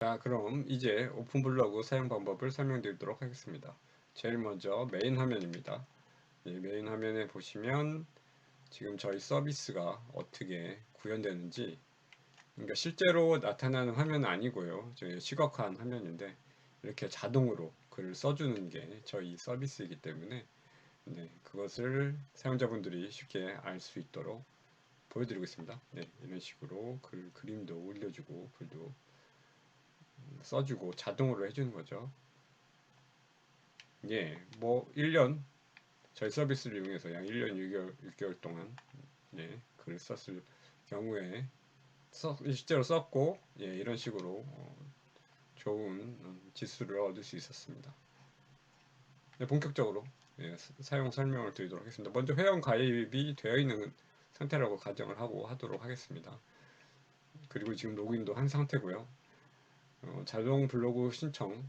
자, 그럼 이제 오픈 블로그 사용 방법을 설명드리도록 하겠습니다. 제일 먼저 메인 화면입니다. 메인 화면에 보시면 지금 저희 서비스가 어떻게 구현되는지, 그러니까 실제로 나타나는 화면은 아니고요. 저희 시각화한 화면인데 이렇게 자동으로 글을 써주는 게 저희 서비스이기 때문에 그것을 사용자분들이 쉽게 알 수 있도록 보여드리고 있습니다. 이런 식으로 그림도 올려주고 글도 써주고 자동으로 해주는 거죠. 뭐 1년 저희 서비스를 이용해서 약 1년 6개월 동안 글을 썼을 경우에 실제로 썼고 이런 식으로 좋은 지수를 얻을 수 있었습니다. 본격적으로 사용 설명을 드리도록 하겠습니다. 먼저 회원 가입이 되어 있는 상태라고 가정을 하고 하도록 하겠습니다. 그리고 지금 로그인도 한 상태고요. 자동 블로그 신청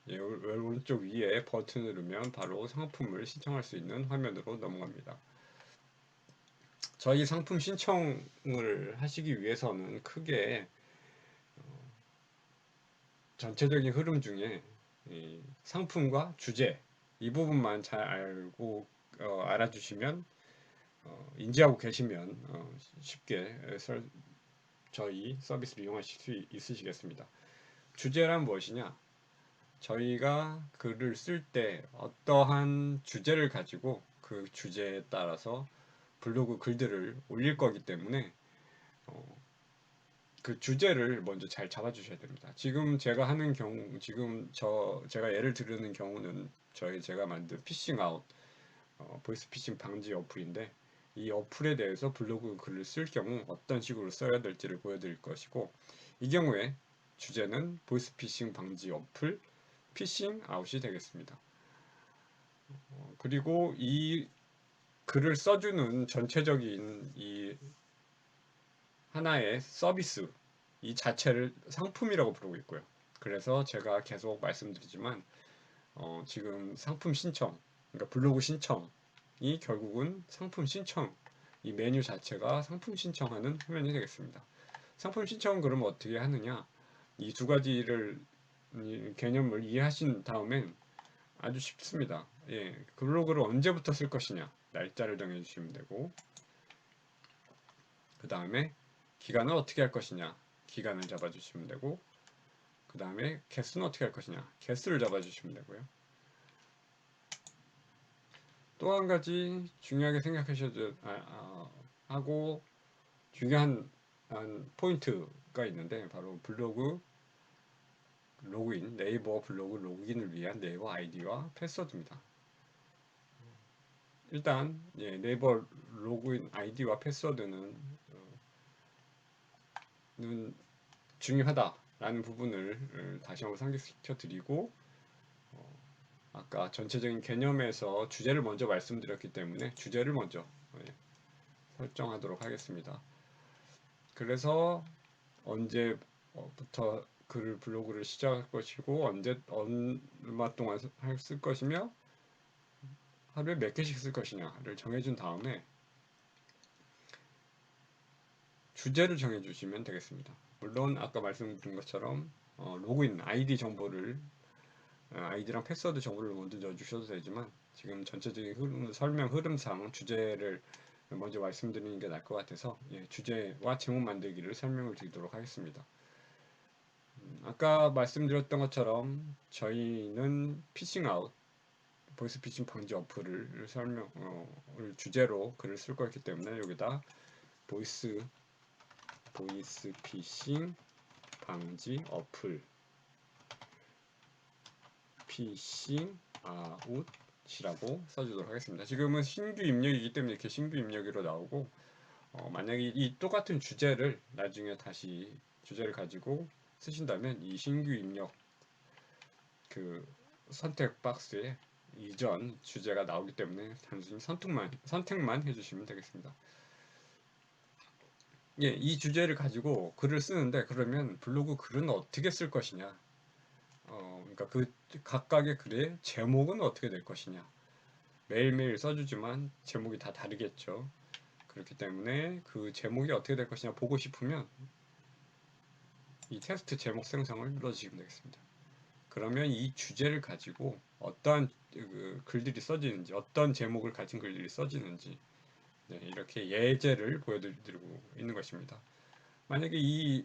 오른쪽 위에 버튼을 누르면 바로 상품을 신청할 수 있는 화면으로 넘어갑니다. 저희 상품 신청을 하시기 위해서는 크게 전체적인 흐름 중에 상품과 주제 이 부분만 잘 알고 알아주시면 인지하고 계시면 쉽게 저희 서비스를 이용하실 수 있으시겠습니다. 주제란 무엇이냐? 저희가 글을 쓸 때 어떠한 주제를 가지고 그 주제에 따라서 블로그 글들을 올릴 거기 때문에 그 주제를 먼저 잘 잡아주셔야 됩니다. 지금 제가 하는 경우, 제가 예를 들는 경우는 제가 만든 피싱아웃 보이스 피싱 방지 어플인데 이 어플에 대해서 블로그 글을 쓸 경우 어떤 식으로 써야 될지를 보여드릴 것이고, 이 경우에 주제는 보이스 피싱 방지 어플 피싱 아웃이 되겠습니다. 그리고 이 글을 써주는 전체적인 이 하나의 서비스 이 자체를 상품이라고 부르고 있고요. 그래서 제가 계속 말씀드리지만 지금 상품 신청, 그러니까 블로그 신청이 결국은 상품 신청, 이 메뉴 자체가 상품 신청하는 화면이 되겠습니다. 상품 신청은 그러면 어떻게 하느냐? 이 두 가지를 개념을 이해하신 다음엔 아주 쉽습니다. 블로그를 언제부터 쓸 것이냐 날짜를 정해주시면 되고, 그 다음에 기간을 어떻게 할 것이냐 기간을 잡아주시면 되고, 그 다음에 개수는 어떻게 할 것이냐 개수를 잡아주시면 되고요. 또 한 가지 중요하게 생각하셔도 하고 중요한 포인트가 있는데 바로 블로그 로그인, 네이버 블로그 로그인을 위한 네이버 아이디와 패스워드입니다. 일단 네이버 로그인 아이디와 패스워드는 중요하다라는 부분을 다시 한번 상기시켜 드리고, 아까 전체적인 개념에서 주제를 먼저 말씀드렸기 때문에 주제를 먼저 설정하도록 하겠습니다. 그래서 언제부터 블로그를 시작할 것이고 얼마 동안 쓸 것이며 하루에 몇 개씩 쓸 것이냐를 정해준 다음에 주제를 정해주시면 되겠습니다. 물론 아까 말씀드린 것처럼 로그인 아이디 정보를 아이디랑 패스워드 정보를 먼저 넣어주셔도 되지만 지금 전체적인 설명 흐름상 주제를 먼저 말씀드리는 게 나을 것 같아서 주제와 제목 만들기를 설명을 드리도록 하겠습니다. 아까 말씀드렸던 것처럼 저희는 피싱아웃 보이스 피싱 방지 어플을 주제로 글을 쓸 거기 때문에 여기다 보이스 피싱 방지 어플 피싱 아웃이라고 써주도록 하겠습니다. 지금은 신규 입력이기 때문에 이렇게 신규 입력으로 나오고, 만약에 이 똑같은 주제를 나중에 다시 주제를 가지고 쓰신다면 이 신규 입력 그 선택 박스에 이전 주제가 나오기 때문에 단순히 선택만 해주시면 되겠습니다. 이 주제를 가지고 글을 쓰는데 그러면 블로그 글은 어떻게 쓸 것이냐, 그러니까 그 각각의 글의 제목은 어떻게 될 것이냐. 매일매일 써주지만 제목이 다 다르겠죠. 그렇기 때문에 그 제목이 어떻게 될 것이냐 보고 싶으면 이 테스트 제목 생성을 눌러주시면 되겠습니다. 그러면 이 주제를 가지고 어떠한 글들이 써지는지, 어떤 제목을 가진 글들이 써지는지, 네, 이렇게 예제를 보여드리고 있는 것입니다. 만약에 이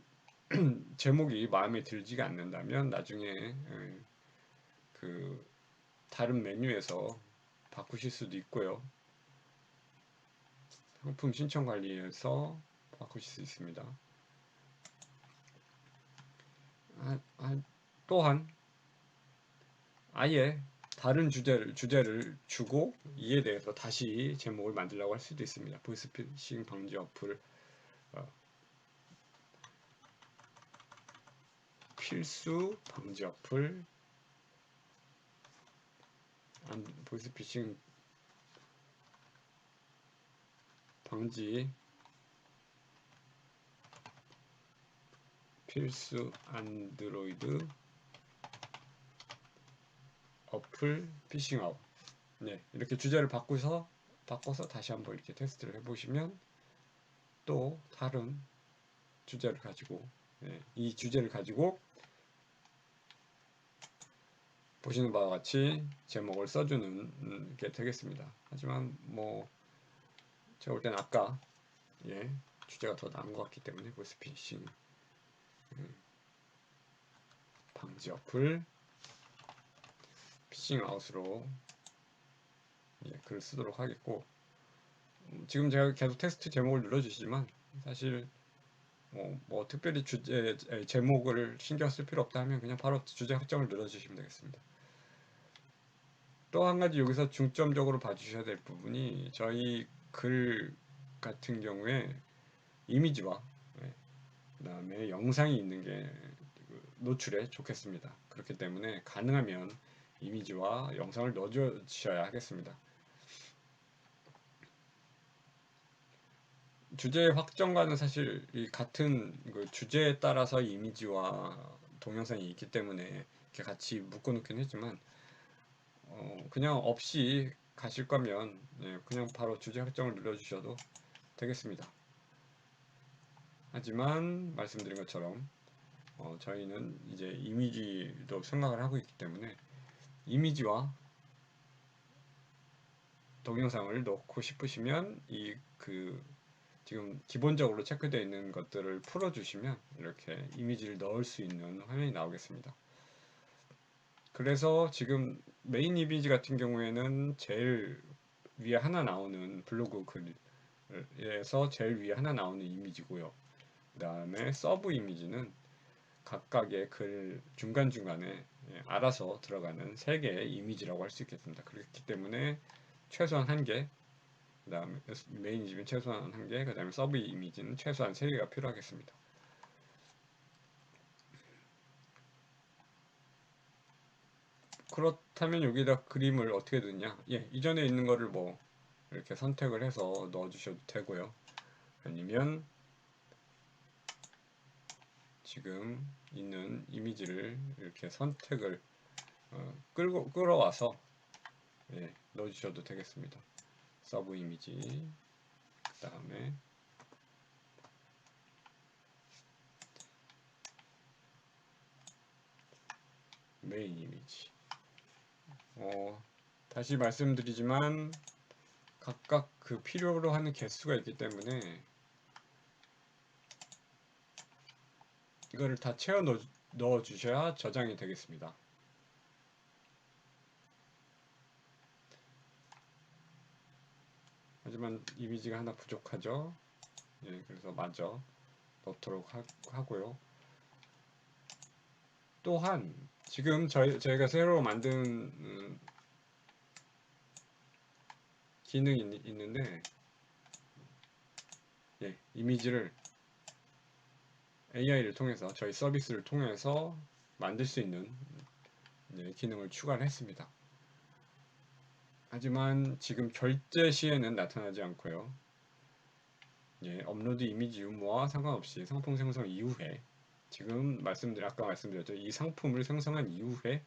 제목이 마음에 들지가 않는다면 나중에 그 다른 메뉴에서 바꾸실 수도 있고요. 상품 신청 관리에서 바꾸실 수 있습니다. 또한 아예 다른 주제를 주고 이에 대해서 다시 제목을 만들려고 할 수도 있습니다. 보이스피싱 방지 어플 필수 방지 어플 보이스피싱 방지 필수 안드로이드 어플 피싱 아웃. 네, 이렇게 주제를 바꿔서 다시 한번 이렇게 테스트를 해보시면 또 다른 주제를 가지고 이 주제를 가지고 보시는 바와 같이 제목을 써주는 게 되겠습니다. 하지만 뭐 제가 볼 때는 아까 주제가 더 나은 것 같기 때문에 보이스피싱 방지 어플 피싱 아웃으로 글을 쓰도록 하겠고, 지금 제가 계속 테스트 제목을 눌러주시지만 사실 뭐 특별히 제목을 신경 쓸 필요 없다 하면 그냥 바로 주제 확정을 눌러주시면 되겠습니다. 또 한 가지 여기서 중점적으로 봐주셔야 될 부분이 저희 글 같은 경우에 이미지와 그 다음에 영상이 있는 게 노출에 좋겠습니다. 그렇기 때문에 가능하면 이미지와 영상을 넣어주셔야 하겠습니다. 주제 확정과는 사실 같은 주제에 따라서 이미지와 동영상이 있기 때문에 이렇게 같이 묶어놓긴 했지만 그냥 없이 가실 거면 그냥 바로 주제 확정을 눌러주셔도 되겠습니다. 하지만 말씀드린 것처럼 저희는 이제 이미지도 생각을 하고 있기 때문에 이미지와 동영상을 넣고 싶으시면 지금 기본적으로 체크되어 있는 것들을 풀어주시면 이렇게 이미지를 넣을 수 있는 화면이 나오겠습니다. 그래서 지금 메인 이미지 같은 경우에는 제일 위에 하나 나오는 블로그 글에서 제일 위에 하나 나오는 이미지고요. 그 다음에 서브 이미지는 각각의 글 중간중간에 알아서 들어가는 3개의 이미지라고 할 수 있겠습니다. 그렇기 때문에 최소한 1개, 그 다음에 메인 이미지는 최소한 1개, 그 다음에 서브 이미지는 최소한 3개가 필요하겠습니다. 그렇다면 여기다 그림을 어떻게 넣냐? 이전에 있는 거를 뭐 이렇게 선택을 해서 넣어주셔도 되고요. 아니면 지금 있는 이미지를 이렇게 선택을 끌어와서 넣어주셔도 되겠습니다. 서브 이미지, 그 다음에 메인 이미지. 다시 말씀드리지만 각각 그 필요로 하는 개수가 있기 때문에 이거를 다 채워 넣어 주셔야 저장이 되겠습니다. 하지만 이미지가 하나 부족하죠. 그래서 마저 넣도록 하고요. 또한 지금 저희가 새로 만든 기능이 있는데 이미지를 AI를 통해서 저희 서비스를 통해서 만들 수 있는 기능을 추가를 했습니다. 하지만 지금 결제 시에는 나타나지 않고요. 업로드 이미지 유무와 상관없이 상품 생성 이후에 지금 아까 말씀드렸죠. 이 상품을 생성한 이후에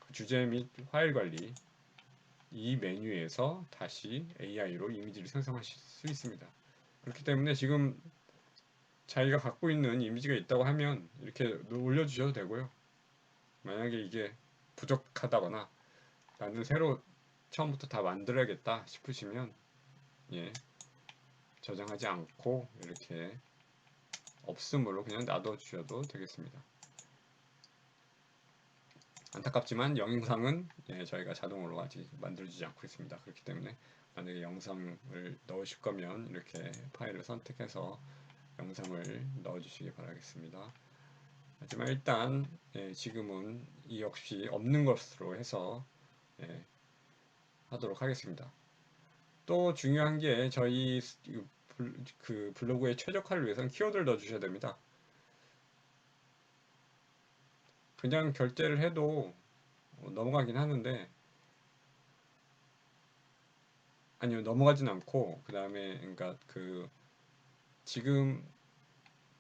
그 주제 및 파일 관리 이 메뉴에서 다시 AI로 이미지를 생성하실 수 있습니다. 그렇기 때문에 지금 자기가 갖고 있는 이미지가 있다고 하면 이렇게 올려주셔도 되고요. 만약에 이게 부족하다거나 나는 새로 처음부터 다 만들어야겠다 싶으시면 예, 저장하지 않고 이렇게 없음으로 그냥 놔둬 주셔도 되겠습니다. 안타깝지만 영상은 예, 저희가 자동으로 아직 만들어주지 않고 있습니다. 그렇기 때문에 만약에 영상을 넣으실 거면 이렇게 파일을 선택해서 영상을 넣어주시기 바라겠습니다. 하지만 일단 예, 지금은 이 역시 없는 것으로 해서 예, 하도록 하겠습니다. 또 중요한 게 저희 그 블로그의 최적화를 위해서는 키워드를 넣어주셔야 됩니다. 그냥 결제를 해도 넘어가긴 하는데 아니요 넘어가진 않고 그 다음에 그러니까 그 지금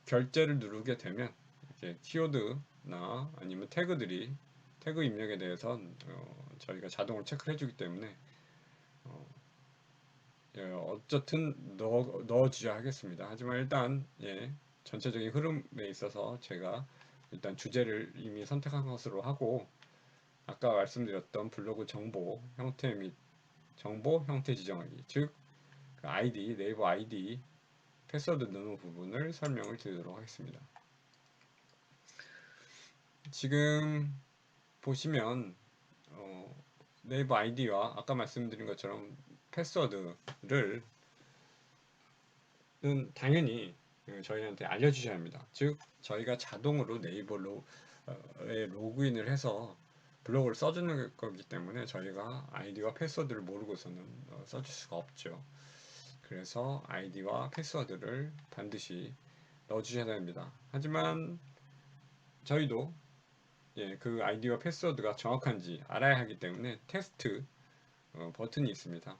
결제를 누르게 되면 이렇게 키워드나 아니면 태그 입력에 대해서 저희가 자동으로 체크를 해주기 때문에 예, 어쨌든 넣어주셔야 하겠습니다. 하지만 일단 예, 전체적인 흐름에 있어서 제가 일단 주제를 이미 선택한 것으로 하고 아까 말씀드렸던 블로그 정보 형태 및 정보 형태 지정하기 즉 그 아이디 네이버 아이디 패스워드 넣는 부분을 설명을 드리도록 하겠습니다. 지금 보시면 네이버 아이디와 아까 말씀드린 것처럼 패스워드를 당연히 저희한테 알려주셔야 합니다. 즉 저희가 자동으로 네이버에 로그인을 해서 블로그를 써주는 거기 때문에 저희가 아이디와 패스워드를 모르고서는 써줄 수가 없죠. 그래서 아이디와 패스워드를 반드시 넣어주셔야 됩니다. 하지만 저희도 예, 그 아이디와 패스워드가 정확한지 알아야 하기 때문에 테스트 버튼이 있습니다.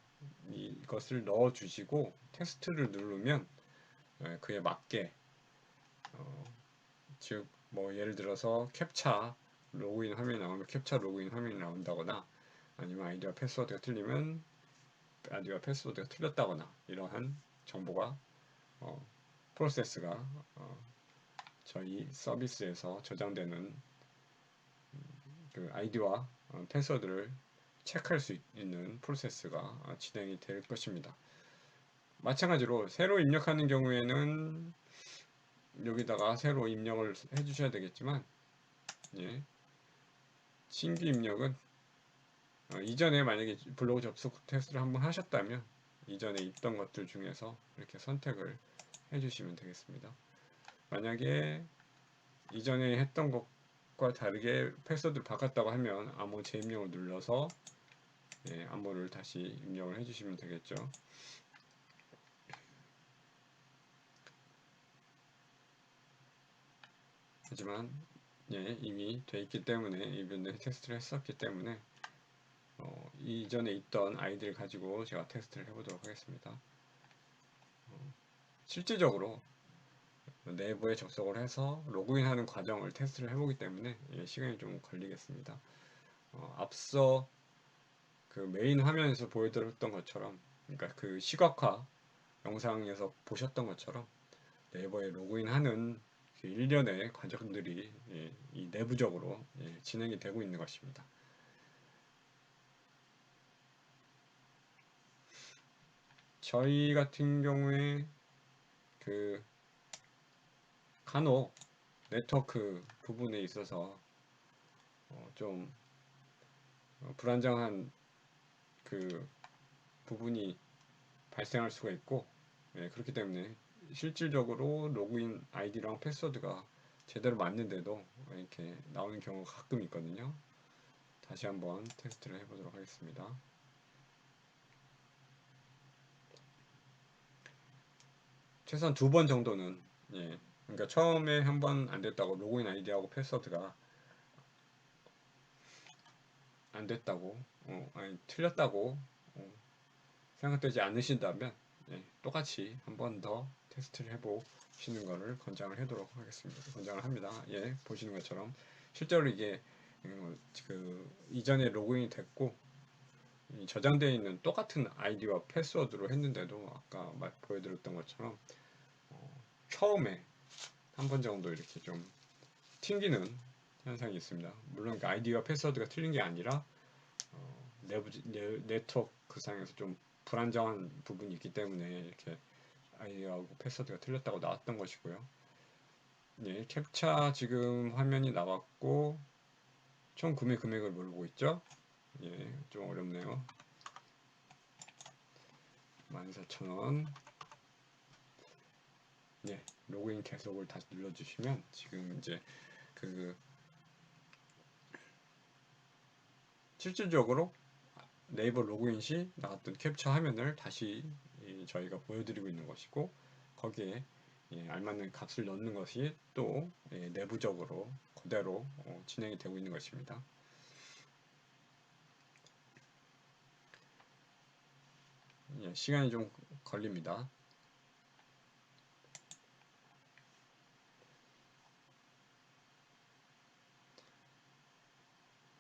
이것을 넣어주시고 테스트를 누르면 그에 맞게 즉 뭐 예를 들어서 캡차 로그인 화면이 나오면 캡차 로그인 화면이 나온다거나 아니면 아이디와 패스워드가 틀리면 아이디와 패스워드가 틀렸다거나 이러한 정보가 프로세스가 저희 서비스에서 저장되는 그 아이디와 패스워드를 체크할 수 있는 프로세스가 진행이 될 것입니다. 마찬가지로 새로 입력하는 경우에는 여기다가 새로 입력을 해 주셔야 되겠지만 예, 신규 입력은 이전에 만약에 블로그 접속 테스트를 한번 하셨다면 이전에 있던 것들 중에서 이렇게 선택을 해 주시면 되겠습니다. 만약에 이전에 했던 것과 다르게 패스워드를 바꿨다고 하면 암호 재입력을 눌러서 예, 암호를 다시 입력을 해 주시면 되겠죠. 하지만 예, 이미 돼 있기 때문에 이번에 테스트를 했었기 때문에 이전에 있던 아이디를 가지고 제가 테스트를 해보도록 하겠습니다. 실질적으로 내부에 접속을 해서 로그인하는 과정을 테스트를 해보기 때문에 예, 시간이 좀 걸리겠습니다. 앞서 그 메인 화면에서 보여드렸던 것처럼 그러니까 그 시각화 영상에서 보셨던 것처럼 네이버에 로그인하는 그 일련의 과정들이 예, 이 내부적으로 예, 진행이 되고 있는 것입니다. 저희 같은 경우에 그 간혹 네트워크 부분에 있어서 좀 불안정한 그 부분이 발생할 수가 있고 예, 그렇기 때문에 실질적으로 로그인 아이디랑 패스워드가 제대로 맞는데도 이렇게 나오는 경우가 가끔 있거든요. 다시 한번 테스트를 해보도록 하겠습니다. 최소한 2번 정도는 예, 그러니까 처음에 한 번 안 됐다고 로그인 아이디하고 패스워드가 안 됐다고 아니 틀렸다고 생각되지 않으신다면 예, 똑같이 한 번 더 테스트를 해보시는 것을 권장을 하도록 하겠습니다. 권장을 합니다. 예, 보시는 것처럼 실제로 이게 그 이전에 로그인이 됐고 저장되어 있는 똑같은 아이디와 패스워드로 했는데도 아까 보여드렸던 것처럼 처음에 한 번 정도 이렇게 좀 튕기는 현상이 있습니다. 물론 아이디와 패스워드가 틀린 게 아니라 내부 네트워크 상에서 좀 불안정한 부분이 있기 때문에 이렇게 아이디하고 패스워드가 틀렸다고 나왔던 것이고요. 예, 캡차 지금 화면이 나왔고 총 구매 금액을 모르고 있죠. 예, 좀 어렵네요. 14,000원. 예, 로그인 계속을 다시 눌러주시면 지금 이제 그 실질적으로 네이버 로그인 시 나왔던 캡처 화면을 다시 저희가 보여드리고 있는 것이고 거기에 알맞는 값을 넣는 것이 또 내부적으로 그대로 진행이 되고 있는 것입니다. 시간이 좀 걸립니다.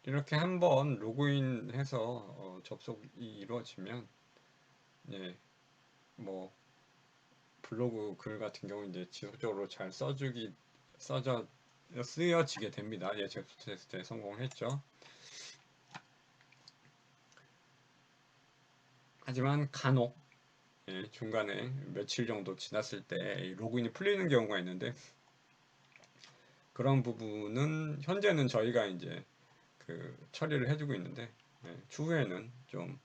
이렇게 한번 로그인해서 접속이 이루어지면 뭐 블로그 글 같은 경우 이제 지속적으로 잘 쓰여지게 됩니다. 접속 테스트에 성공했죠. 하지만 간혹 중간에 며칠 정도 지났을 때 로그인이 풀리는 경우가 있는데 그런 부분은 현재는 저희가 이제 그 처리를 해주고 있는데 추후에는 좀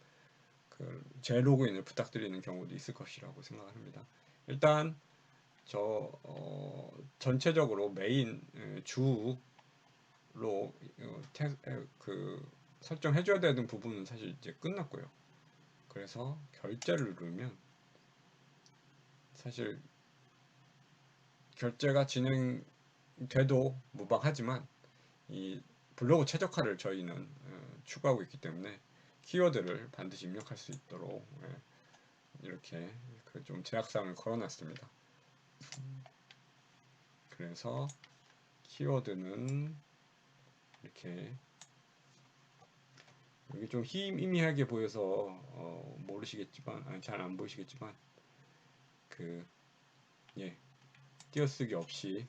재로그인을 부탁드리는 경우도 있을 것이라고 생각합니다. 일단 전체적으로 메인 주로 설정해줘야 되는 부분은 사실 이제 끝났고요. 그래서 결제를 누르면 사실 결제가 진행돼도 무방하지만 이 블로그 최적화를 저희는 추구하고 있기 때문에 키워드를 반드시 입력할 수 있도록 이렇게 좀 제약사항을 걸어놨습니다. 그래서 키워드는 이렇게 여기 좀 희미하게 보여서 모르시겠지만 잘 안 보이시겠지만 띄어쓰기 없이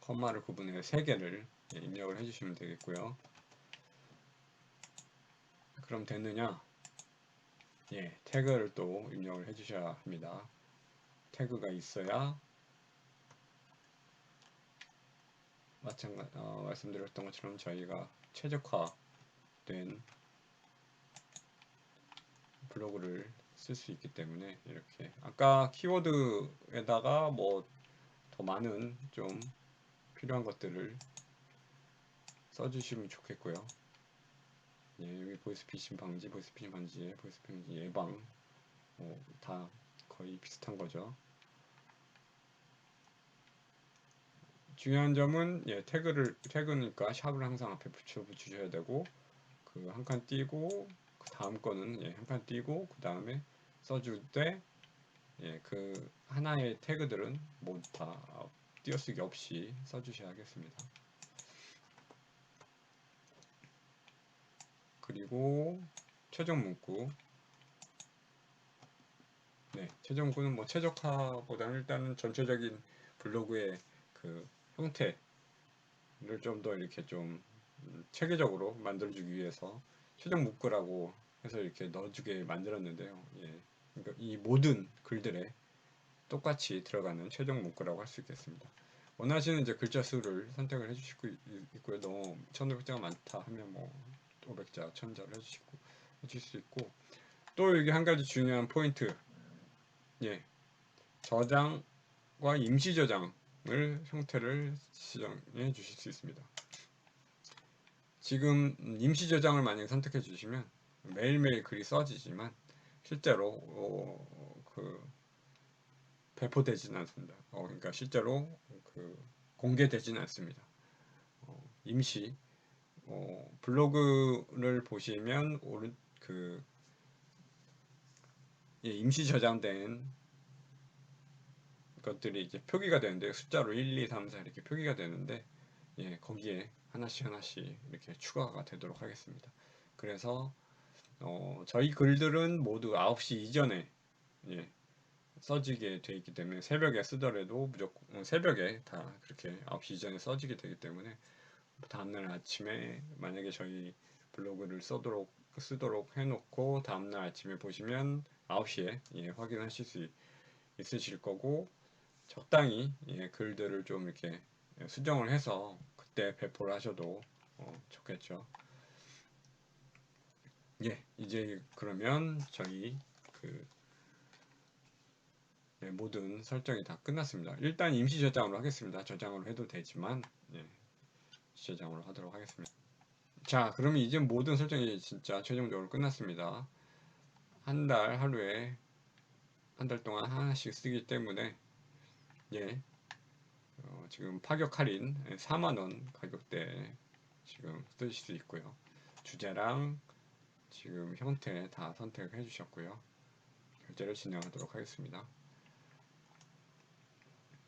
컴마를 구분해 3개를 입력을 해주시면 되겠고요. 그럼 됐느냐? 태그를 또 입력을 해주셔야 합니다. 태그가 있어야 말씀드렸던 것처럼 저희가 최적화된 블로그를 쓸 수 있기 때문에 이렇게 아까 키워드에다가 뭐 더 많은 좀 필요한 것들을 써주시면 좋겠고요. 여기 보이스피싱 방지, 보이스피싱 방지, 보이스피싱 예방 다 거의 비슷한 거죠. 중요한 점은 태그니까 샵을 항상 앞에 붙여주셔야 되고 한 칸 띄고 그 다음 거는 한 칸 띄고 그 다음에 써줄 때 그 하나의 태그들은 모두 다 띄어쓰기 없이 써주셔야겠습니다. 그리고 최종 문구 최종 문구는 뭐 최적화보다는 일단은 전체적인 블로그의 그 형태를 좀 더 이렇게 좀 체계적으로 만들어주기 위해서 최종 문구라고 해서 이렇게 넣어주게 만들었는데요. 그러니까 이 모든 글들에 똑같이 들어가는 최종 문구라고 할 수 있겠습니다. 원하시는 이제 글자 수를 선택을 해주시고 있고요. 너무 1500자가 많다 하면 뭐 500자, 1000자를 해주실 수 있고 또 여기 한 가지 중요한 포인트 저장과 임시 저장을 형태를 지정해 주실 수 있습니다. 지금 임시 저장을 만약에 선택해 주시면 매일매일 글이 써지지만 실제로 배포되지는 않습니다. 그러니까 실제로 공개되지는 않습니다. 임시 블로그를 보시면 임시 저장된 것들이 이제 표기가 되는데 숫자로 1, 2, 3, 4 이렇게 표기가 되는데 거기에 하나씩 이렇게 추가가 되도록 하겠습니다. 그래서 저희 글들은 모두 9시 이전에 써지게 돼 있기 때문에 새벽에 쓰더라도 무조건 새벽에 다 그렇게 9시 이전에 써지게 되기 때문에 다음날 아침에 만약에 저희 블로그를 쓰도록 해놓고 다음날 아침에 보시면 9시에 예, 확인하실 수 있으실 거고 적당히 예, 글들을 좀 이렇게 수정을 해서 그때 배포를 하셔도 좋겠죠. 예, 이제 그러면 저희 그 네, 모든 설정이 다 끝났습니다. 일단 임시 저장으로 하겠습니다. 저장으로 해도 되지만 예, 저장으로 하도록 하겠습니다. 자, 그러면 이제 모든 설정이 진짜 최종적으로 끝났습니다. 한 달 하루에 한 달 동안 하나씩 쓰기 때문에 예, 지금 파격 할인 4만원 가격대 지금 쓰실 수 있고요. 주제랑 지금 형태 다 선택해 주셨고요. 결제를 진행하도록 하겠습니다.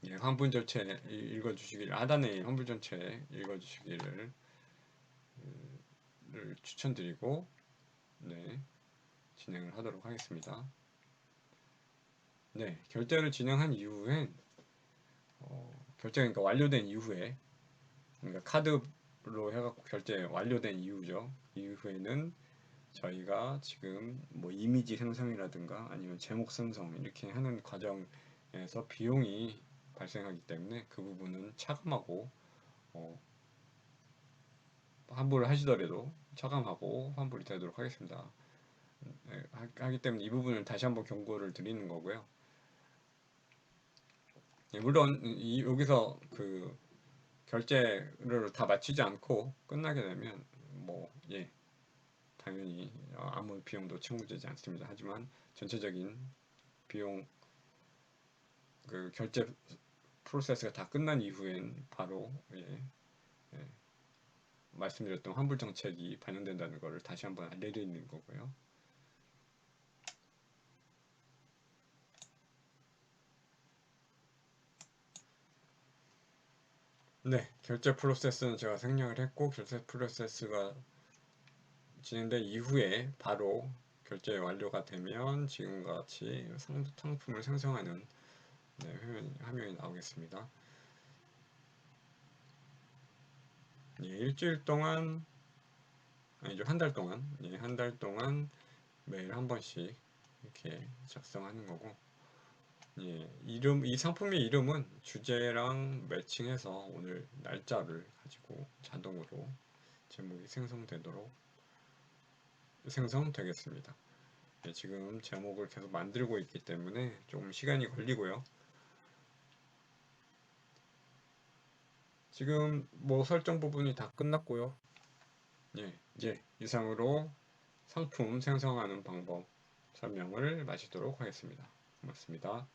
예, 환불 절차 읽어주시기를 하단에 환불 절차 읽어주시기를 추천드리고 네, 진행을 하도록 하겠습니다. 네, 결제를 진행한 이후엔 결제가 그러니까 완료된 이후에 그러니까 카드로 해갖고 결제 완료된 이후죠. 이후에는 저희가 지금 뭐 이미지 생성이라든가 아니면 제목 생성 이렇게 하는 과정에서 비용이 발생하기 때문에 그 부분은 차감하고 환불을 하시더라도 차감하고 환불이 되도록 하겠습니다. 네, 하기 때문에 이 부분을 다시 한번 경고를 드리는 거고요. 예, 물론 여기서 그 결제를 다 마치지 않고 끝나게 되면 뭐 예, 당연히 아무 비용도 청구되지 않습니다. 하지만 전체적인 비용 그 결제 프로세스가 다 끝난 이후엔 바로 예, 예, 말씀드렸던 환불 정책이 반영된다는 것을 다시 한번 알려드리는 거고요. 네, 결제 프로세스는 제가 생략을 했고 결제 프로세스가 진행된 이후에 바로 결제 완료가 되면 지금과 같이 상품을 생성하는 네, 화면이 나오겠습니다. 예, 일주일 동안 아니죠, 한 달 동안 예, 한 달 동안 매일 한 번씩 이렇게 작성하는 거고 예, 이 상품의 이름은 주제랑 매칭해서 오늘 날짜를 가지고 자동으로 제목이 생성되겠습니다. 예, 지금 제목을 계속 만들고 있기 때문에 좀 시간이 걸리고요. 지금 뭐 설정 부분이 다 끝났고요. 예, 이제 이상으로 상품 생성하는 방법 설명을 마치도록 하겠습니다. 고맙습니다.